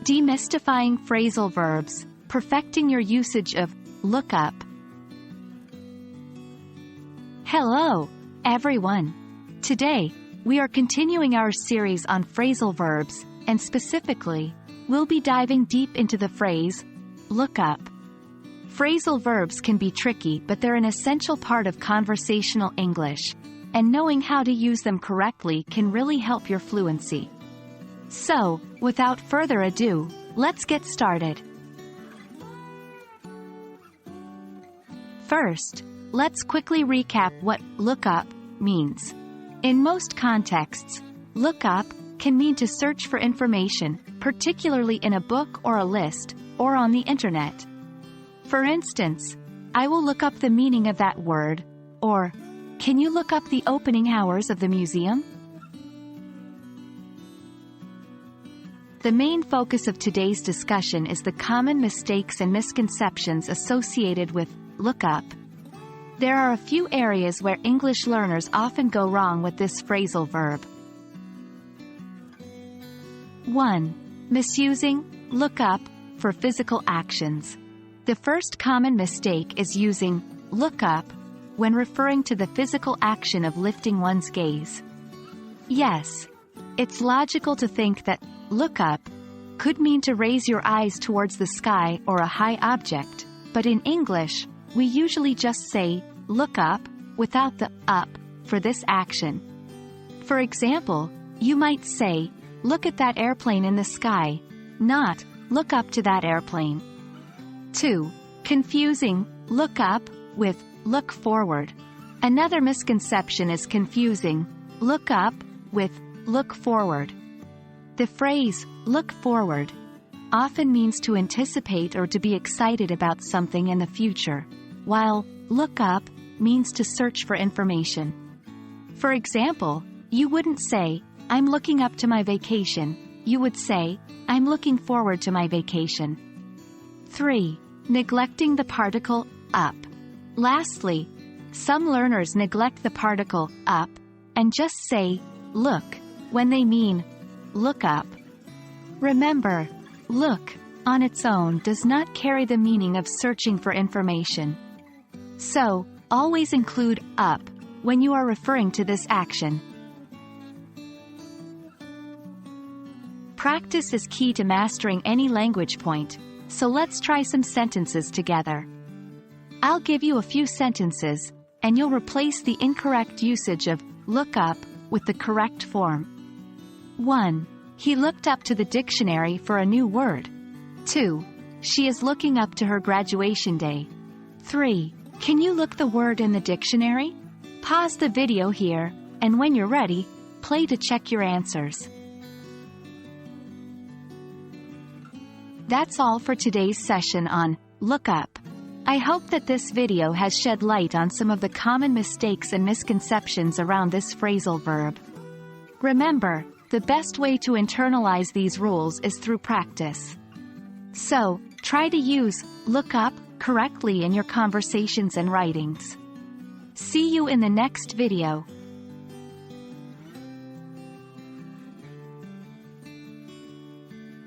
Demystifying phrasal verbs, perfecting your usage of look up. Hello, everyone. Today, we are continuing our series on phrasal verbs, and specifically, we'll be diving deep into the phrase, look up. Phrasal verbs can be tricky, but they're an essential part of conversational English, and knowing how to use them correctly can really help your fluency. So, without further ado, let's get started. First, let's quickly recap what look up means. In most contexts, look up can mean to search for information, particularly in a book or a list, or on the internet. For instance, I will look up the meaning of that word, or, can you look up the opening hours of the museum? The main focus of today's discussion is the common mistakes and misconceptions associated with look up. There are a few areas where English learners often go wrong with this phrasal verb. 1. Misusing look up for physical actions. The first common mistake is using look up when referring to the physical action of lifting one's gaze. Yes, it's logical to think that look up could mean to raise your eyes towards the sky or a high object, but in English, we usually just say look up without the up for this action. For example, you might say, look at that airplane in the sky, not look up to that airplane. 2. Confusing look up with look forward. Another misconception is confusing look up with look forward. The phrase, look forward, often means to anticipate or to be excited about something in the future, while look up means to search for information. For example, you wouldn't say, I'm looking up to my vacation, you would say, I'm looking forward to my vacation. 3. Neglecting the particle up. Lastly, some learners neglect the particle up and just say look when they mean look up. Remember, look on its own does not carry the meaning of searching for information. So, always include up when you are referring to this action. Practice is key to mastering any language point, so let's try some sentences together. I'll give you a few sentences, and you'll replace the incorrect usage of look up with the correct form. 1. He looked up to the dictionary for a new word. 2. She is looking up to her graduation day. 3. Can you look the word in the dictionary? Pause the video here, and when you're ready, play to check your answers. That's all for today's session on look up. I hope that this video has shed light on some of the common mistakes and misconceptions around this phrasal verb. Remember, the best way to internalize these rules is through practice. So, try to use look up correctly in your conversations and writings. See you in the next video.